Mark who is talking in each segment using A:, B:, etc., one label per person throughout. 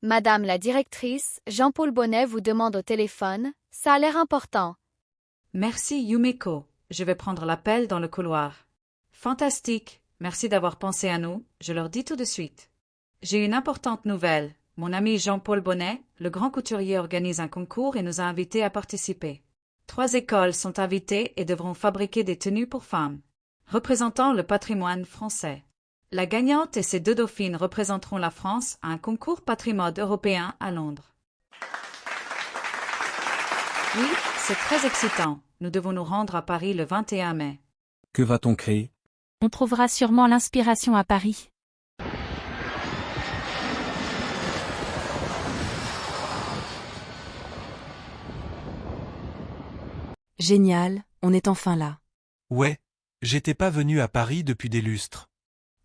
A: Madame la directrice, Jean-Paul Bonnet vous demande au téléphone, ça a l'air important.
B: Merci Yumiko, je vais prendre l'appel dans le couloir. Fantastique, merci d'avoir pensé à nous, je leur dis tout de suite. J'ai une importante nouvelle, mon ami Jean-Paul Bonnet, le grand couturier organise un concours et nous a invités à participer. 3 écoles sont invitées et devront fabriquer des tenues pour femmes, représentant le patrimoine français. La gagnante et ses 2 dauphines représenteront la France à un concours patrimode européen à Londres. Oui, c'est très excitant. Nous devons nous rendre à Paris le 21 mai.
C: Que va-t-on créer?
D: On trouvera sûrement l'inspiration à Paris.
E: Génial, on est enfin là.
F: Ouais, j'étais pas venu à Paris depuis des lustres.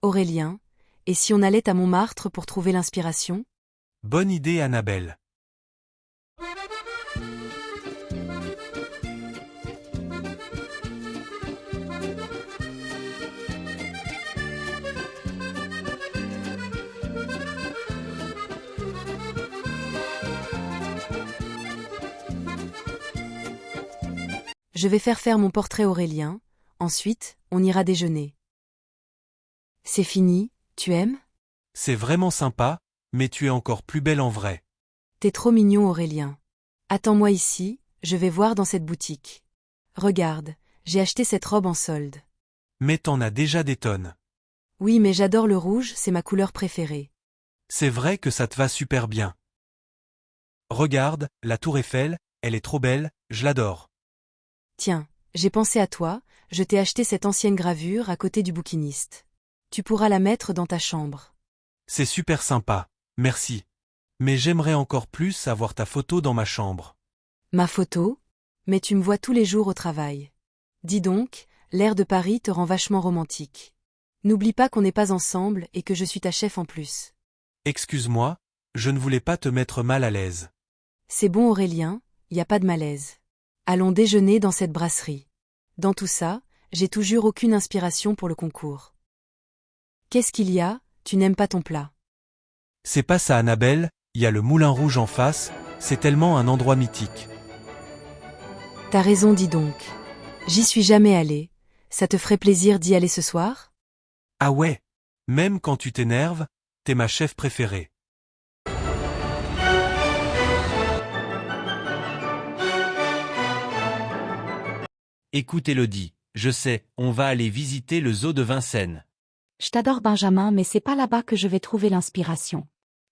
E: Aurélien, et si on allait à Montmartre pour trouver l'inspiration?
F: Bonne idée, Annabelle.
E: Je vais faire mon portrait Aurélien, ensuite, on ira déjeuner. C'est fini, tu aimes?
F: C'est vraiment sympa, mais tu es encore plus belle en vrai.
E: T'es trop mignon Aurélien. Attends-moi ici, je vais voir dans cette boutique. Regarde, j'ai acheté cette robe en solde.
F: Mais t'en as déjà des tonnes.
E: Oui, mais j'adore le rouge, c'est ma couleur préférée.
F: C'est vrai que ça te va super bien. Regarde, la tour Eiffel, elle est trop belle, je l'adore.
E: Tiens, j'ai pensé à toi, je t'ai acheté cette ancienne gravure à côté du bouquiniste. Tu pourras la mettre dans ta chambre.
F: C'est super sympa, merci. Mais j'aimerais encore plus avoir ta photo dans ma chambre.
E: Ma photo? Mais tu me vois tous les jours au travail. Dis donc, l'air de Paris te rend vachement romantique. N'oublie pas qu'on n'est pas ensemble et que je suis ta chef en plus.
F: Excuse-moi, je ne voulais pas te mettre mal à l'aise.
E: C'est bon Aurélien, y a pas de malaise. Allons déjeuner dans cette brasserie. Dans tout ça, j'ai toujours aucune inspiration pour le concours. Qu'est-ce qu'il y a, tu n'aimes pas ton plat?
F: C'est pas ça Annabelle, il y a le Moulin Rouge en face, c'est tellement un endroit mythique.
E: T'as raison dis donc. J'y suis jamais allée, ça te ferait plaisir d'y aller ce soir?
F: Ah ouais, même quand tu t'énerves, t'es ma chef préférée.
G: Écoute Élodie, je sais, on va aller visiter le zoo de Vincennes.
D: Je t'adore Benjamin, mais c'est pas là-bas que je vais trouver l'inspiration.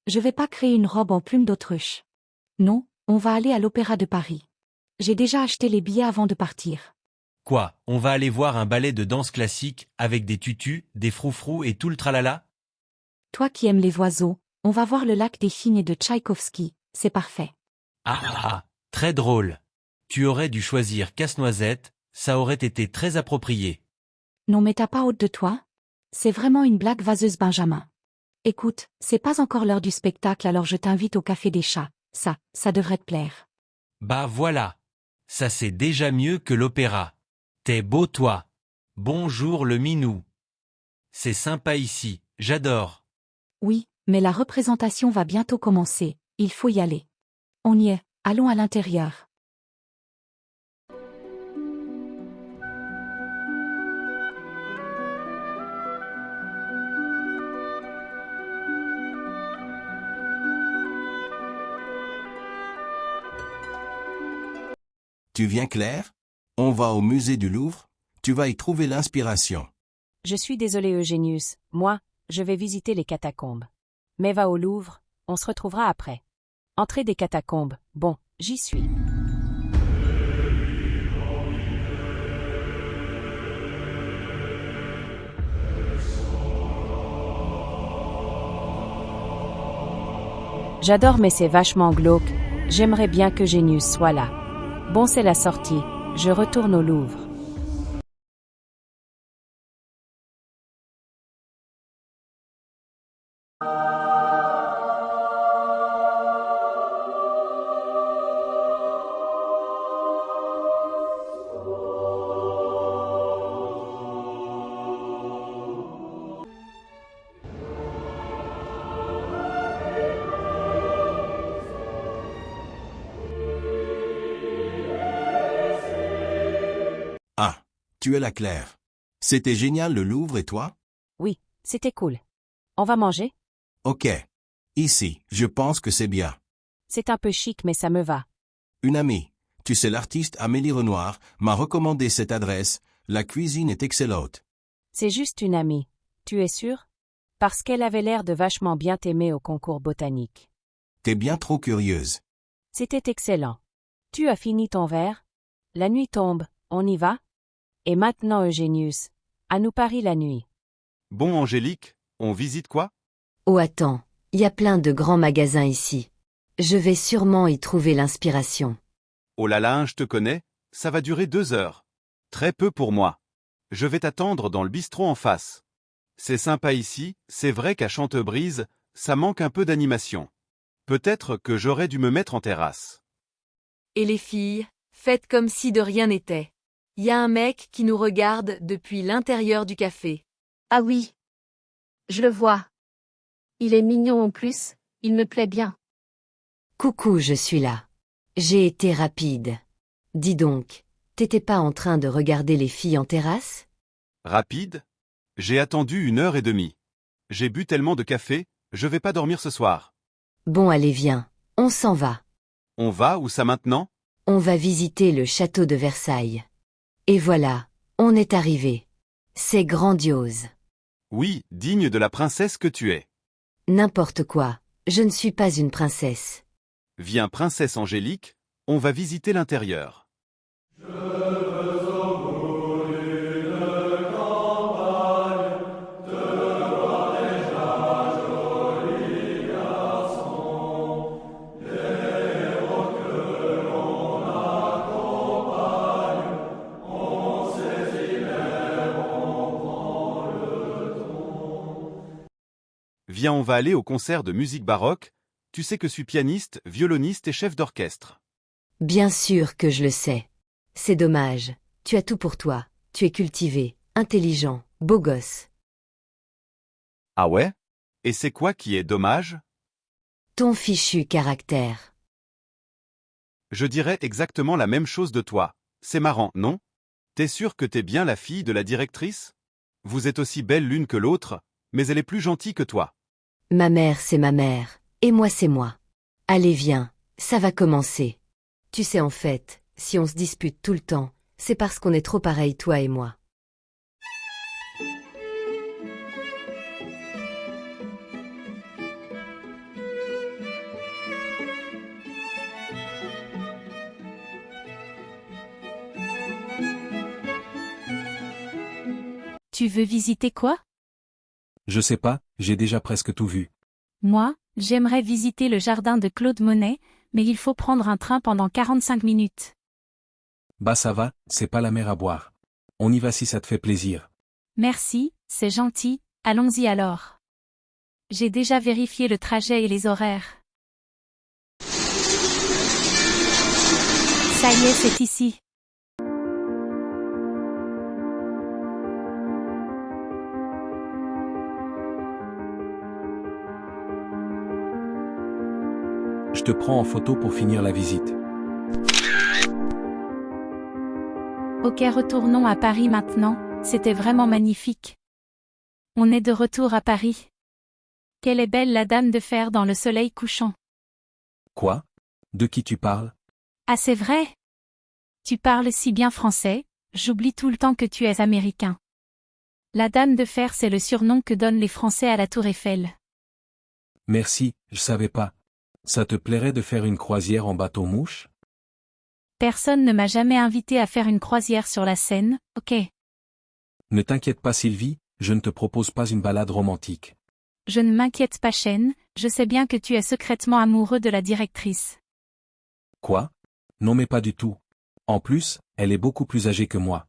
D: Je vais pas créer une robe en plume d'autruche. Non, on va aller à l'Opéra de Paris. J'ai déjà acheté les billets avant de partir.
G: Quoi, on va aller voir un ballet de danse classique avec des tutus, des froufrous et tout le tralala?
D: Toi qui aimes les oiseaux, on va voir le lac des Cygnes de Tchaïkovski, c'est parfait.
G: Ah, très drôle. Tu aurais dû choisir Casse-Noisette, ça aurait été très approprié.
D: Non mais t'as pas honte de toi? C'est vraiment une blague vaseuse Benjamin. Écoute, c'est pas encore l'heure du spectacle alors je t'invite au Café des Chats, ça devrait te plaire.
G: Bah voilà. Ça c'est déjà mieux que l'opéra. T'es beau toi. Bonjour le minou. C'est sympa ici, j'adore.
D: Oui, mais la représentation va bientôt commencer, il faut y aller. On y est, allons à l'intérieur.
H: Tu viens Claire? On va au musée du Louvre, tu vas y trouver l'inspiration.
I: Je suis désolé Eugénius, moi, je vais visiter les catacombes. Mais va au Louvre, on se retrouvera après. Entrée des catacombes, bon, j'y suis. J'adore mais c'est vachement glauque, j'aimerais bien que Génius soit là. Bon c'est la sortie, je retourne au Louvre.
H: tu es la Claire. C'était génial le Louvre et toi?
I: Oui, c'était cool. On va manger?
H: Ok. Ici, je pense que c'est bien.
I: C'est un peu chic mais ça me va.
H: Une amie, tu sais l'artiste Amélie Renoir, m'a recommandé cette adresse, la cuisine est excellente.
I: C'est juste une amie. Tu es sûr? Parce qu'elle avait l'air de vachement bien t'aimer au concours botanique.
H: T'es bien trop curieuse.
I: C'était excellent. Tu as fini ton verre? La nuit tombe, on y va? Et maintenant Eugénius, à nous Paris la nuit.
C: Bon Angélique, on visite quoi?
J: Oh attends, il y a plein de grands magasins ici. Je vais sûrement y trouver l'inspiration.
C: Oh là là, je te connais, ça va durer 2 heures. Très peu pour moi. Je vais t'attendre dans le bistrot en face. C'est sympa ici, c'est vrai qu'à Chantebrise, ça manque un peu d'animation. Peut-être que j'aurais dû me mettre en terrasse.
K: Et les filles, faites comme si de rien n'était. Il y a un mec qui nous regarde depuis l'intérieur du café.
L: Ah oui. Je le vois. Il est mignon en plus, il me plaît bien.
J: Coucou, je suis là. J'ai été rapide. Dis donc, t'étais pas en train de regarder les filles en terrasse?
C: Rapide? J'ai attendu 1h30. J'ai bu tellement de café, je vais pas dormir ce soir.
J: Bon allez viens, on s'en va.
C: On va où ça maintenant?
J: On va visiter le château de Versailles. Et voilà, on est arrivé. C'est grandiose.
C: Oui, digne de la princesse que tu es.
J: N'importe quoi, je ne suis pas une princesse.
C: Viens princesse Angélique, on va visiter l'intérieur. Viens, on va aller au concert de musique baroque. Tu sais que je suis pianiste, violoniste et chef d'orchestre.
J: Bien sûr que je le sais. C'est dommage, tu as tout pour toi, tu es cultivé, intelligent, beau gosse.
C: Ah ouais? Et c'est quoi qui est dommage?
J: Ton fichu caractère.
C: Je dirais exactement la même chose de toi. C'est marrant, non? T'es sûr que t'es bien la fille de la directrice? Vous êtes aussi belles l'une que l'autre, mais elle est plus gentille que toi.
J: Ma mère c'est ma mère, et moi c'est moi. Allez viens, ça va commencer. Tu sais en fait, si on se dispute tout le temps, c'est parce qu'on est trop pareils toi et moi.
M: Tu veux visiter quoi?
N: Je sais pas, j'ai déjà presque tout vu.
M: Moi, j'aimerais visiter le jardin de Claude Monet, mais il faut prendre un train pendant 45 minutes.
N: Bah ça va, c'est pas la mer à boire. On y va si ça te fait plaisir.
M: Merci, c'est gentil, allons-y alors. J'ai déjà vérifié le trajet et les horaires. Ça y est, c'est ici.
N: Je te prends en photo pour finir la visite.
M: Ok, retournons à Paris maintenant, c'était vraiment magnifique. On est de retour à Paris. Quelle est belle la dame de fer dans le soleil couchant.
N: Quoi? De qui tu parles?
M: Ah c'est vrai? Tu parles si bien français, j'oublie tout le temps que tu es américain. La dame de fer c'est le surnom que donnent les Français à la Tour Eiffel.
N: Merci, je savais pas. Ça te plairait de faire une croisière en bateau-mouche?
M: Personne ne m'a jamais invité à faire une croisière sur la Seine, ok.
N: Ne t'inquiète pas Sylvie, je ne te propose pas une balade romantique.
M: Je ne m'inquiète pas Chêne, je sais bien que tu es secrètement amoureux de la directrice.
N: Quoi? Non mais pas du tout. En plus, elle est beaucoup plus âgée que moi.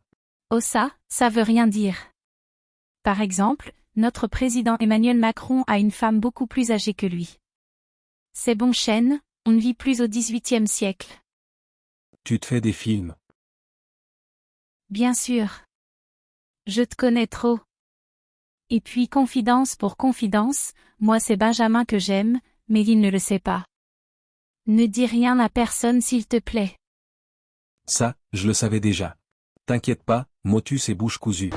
M: Oh ça veut rien dire. Par exemple, notre président Emmanuel Macron a une femme beaucoup plus âgée que lui. C'est bon Chêne, on ne vit plus au XVIIIe siècle.
N: Tu te fais des films.
M: Bien sûr. Je te connais trop. Et puis confidence pour confidence, moi c'est Benjamin que j'aime, mais il ne le sait pas. Ne dis rien à personne s'il te plaît.
N: Ça, je le savais déjà. T'inquiète pas, motus et bouche cousue.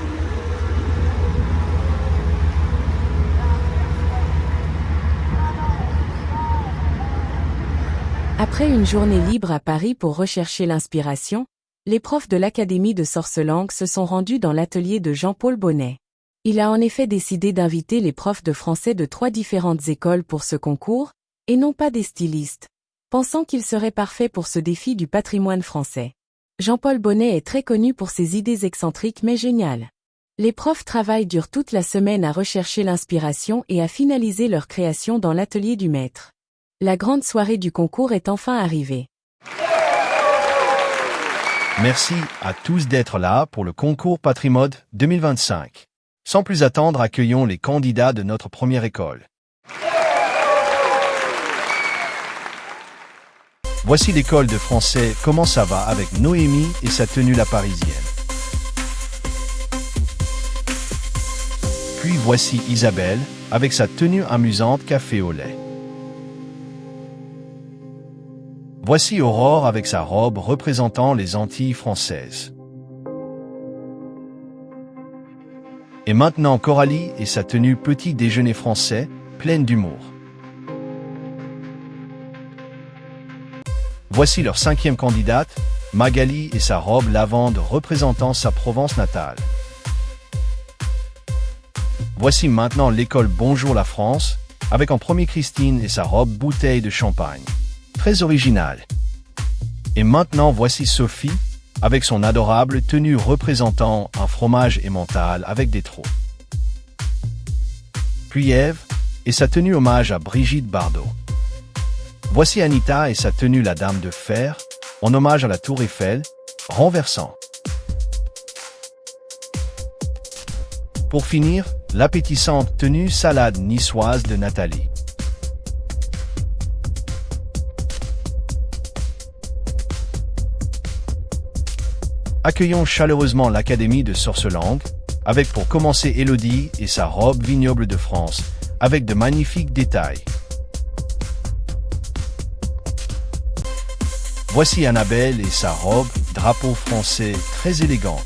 E: Après une journée libre à Paris pour rechercher l'inspiration, les profs de l'Académie de Sorcelangue se sont rendus dans l'atelier de Jean-Paul Bonnet. Il a en effet décidé d'inviter les profs de français de 3 différentes écoles pour ce concours, et non pas des stylistes, pensant qu'il serait parfait pour ce défi du patrimoine français. Jean-Paul Bonnet est très connu pour ses idées excentriques mais géniales. Les profs travaillent durent toute la semaine à rechercher l'inspiration et à finaliser leur création dans l'atelier du maître. La grande soirée du concours est enfin arrivée.
O: Merci à tous d'être là pour le concours Patrimode 2025. Sans plus attendre, accueillons les candidats de notre première école. Voici l'école de français Comment ça va avec Noémie et sa tenue la parisienne. Puis voici Isabelle avec sa tenue amusante café au lait. Voici Aurore avec sa robe représentant les Antilles françaises. Et maintenant Coralie et sa tenue petit déjeuner français, pleine d'humour. Voici leur 5e candidate, Magali et sa robe lavande représentant sa Provence natale. Voici maintenant l'école Bonjour la France, avec en premier Christine et sa robe bouteille de champagne. Très originale. Et maintenant voici Sophie, avec son adorable tenue représentant un fromage emmental avec des trous. Puis Ève, et sa tenue hommage à Brigitte Bardot. Voici Anita et sa tenue la Dame de Fer, en hommage à la Tour Eiffel, renversant. Pour finir, l'appétissante tenue salade niçoise de Nathalie. Accueillons chaleureusement l'Académie de Sorcelangue, avec pour commencer Élodie et sa robe vignoble de France, avec de magnifiques détails. Voici Annabelle et sa robe, drapeau français, très élégante.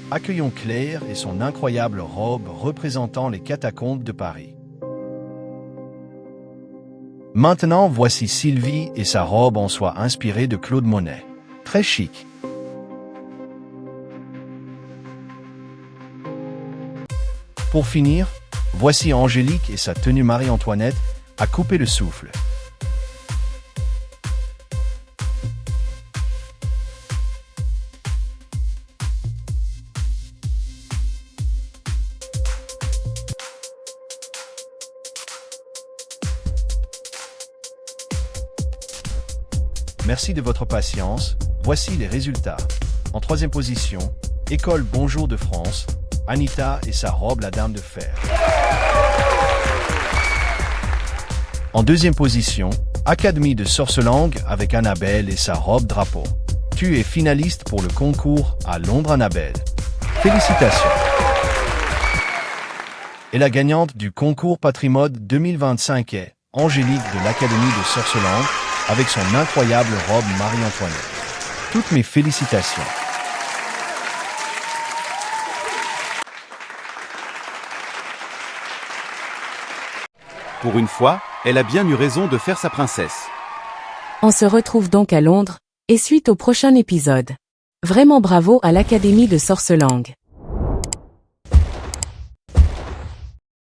O: Accueillons Claire et son incroyable robe représentant les catacombes de Paris. Maintenant, voici Sylvie et sa robe en soie inspirée de Claude Monet. Très chic. Pour finir, voici Angélique et sa tenue Marie-Antoinette à couper le souffle. Merci de votre patience, voici les résultats. En 3e position, École Bonjour de France, Anita et sa robe la Dame de Fer. En 2e position, Académie de Sorcelangue avec Annabelle et sa robe drapeau. Tu es finaliste pour le concours à Londres Annabelle. Félicitations. Et la gagnante du concours Patrimode 2025 est Angélique de l'Académie de Sorcelangue, avec son incroyable robe Marie-Antoinette. Toutes mes félicitations.
C: Pour une fois, elle a bien eu raison de faire sa princesse.
E: On se retrouve donc à Londres, et suite au prochain épisode. Vraiment bravo à l'Académie de Sorcelangue.